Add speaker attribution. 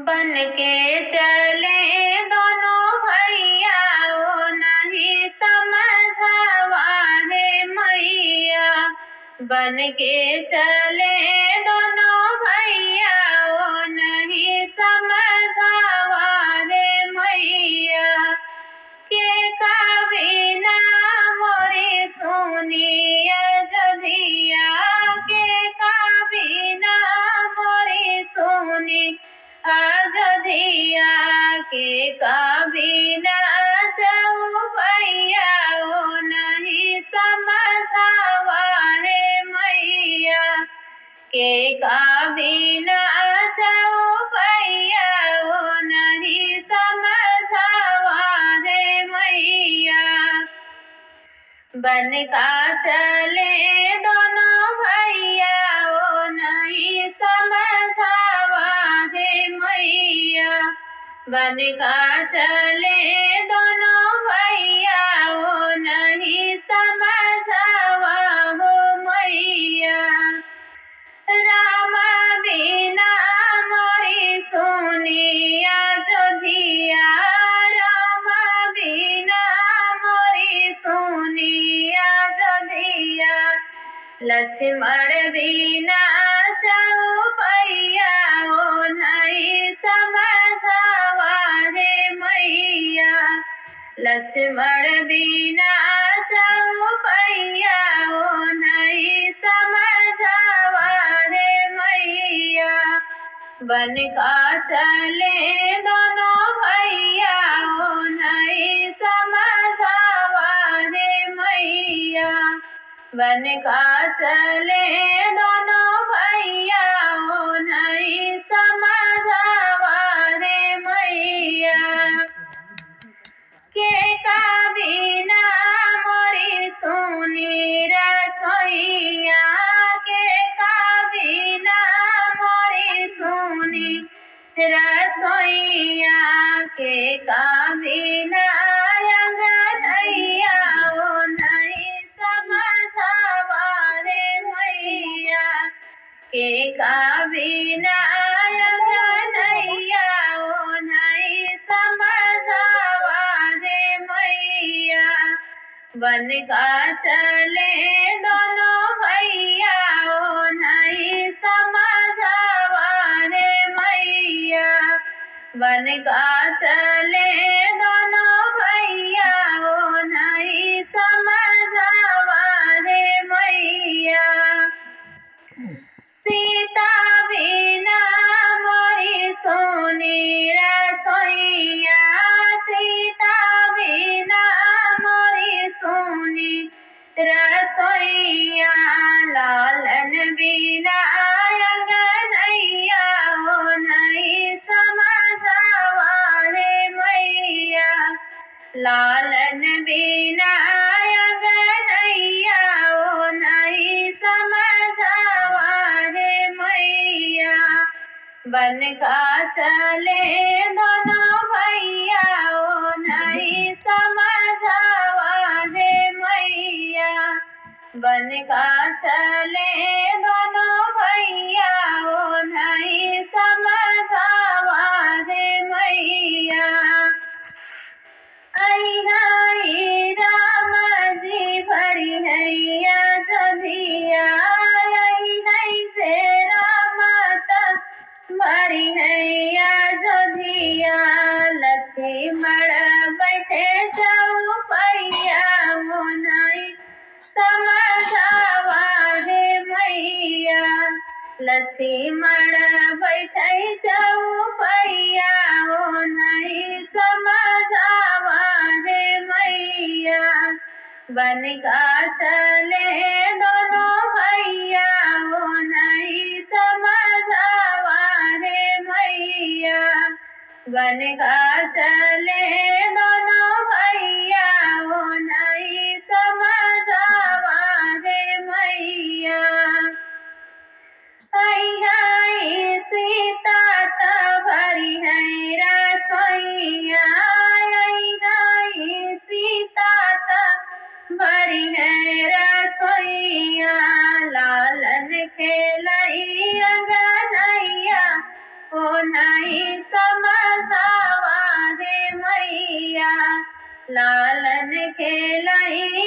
Speaker 1: बन के चले दोनों भैया वो नहीं समझावा है मैया। बन के चले दोनों भैया वो नहीं समझावा है मैया। के कभी ना मोरी सुनी अयोध्या के कभी ना मोरी सुनी अयोध्या के कभी ना जाऊं भैया वो नहीं समझावा है मैया। के कभी ना जाऊं भैया वो नहीं समझावा है मैया। बन का चले दोनों भैया वो नहीं समझावा है मैया। बन का चले दोनों भैया वो नहीं समझावा हो मैया। राम बिना मोरी सुनी अयोध्या राम बिना मोरी सुनी अयोध्या। लक्ष्मण बिना जाऊं भैया वो नहीं समझावा है मैया। लक्ष्मण बिना जाऊं भैया वो नहीं समझावा है मैया। बन का चले दोनों भैया वो नहीं समझावा है मैया। बन का चले दोनों भैया वो नहीं समझावा है मैया। के कभी ना मोरी सुनी रसोइया के कभी ना मोरी सुनी रसोइया के कभी ना अंगनैया वो नहीं समझावा है मैया। के कभी ना अंगनैया वो नहीं समझावा है मैया। बन का चले दोनों भैया वो नहीं समझावा है मैया। बन का चले दोनों भैया वो नहीं समझावा है मैया। सीता बिना मोरी सुनी रसोइया सीता बिना मोरी सुनी रसोइया। लालन बिना अंगनैया वो नहीं समझावा है मैया। लालन बिना अंगनैया वो नहीं समझावा है मैया। बन का चले दोनों भैया वो नहीं समझावा है मैया। बन का चले दोनों भैया वो नहीं समझावा है मैया। आई राम जी भरी हैया अयोध्या आई है जे राम भरी हैया अयोध्या। लक्ष्मण बैठे जाऊं भैया वो नहीं समझावा है मैया। लक्ष्मण बैठे जाऊं भैया वो नहीं समझावा है मैया। बन का चले दोनों भैया वो नहीं समझावा है मैया। बन का चले दोनों भैया वो नहीं समझावा है मैया। आई सीता भरी है रसोइया आई सीता भरी है रसोइया। लालन खेलई अंगनैया ओ नहीं तनी समझावा हे मैया लालन खेलई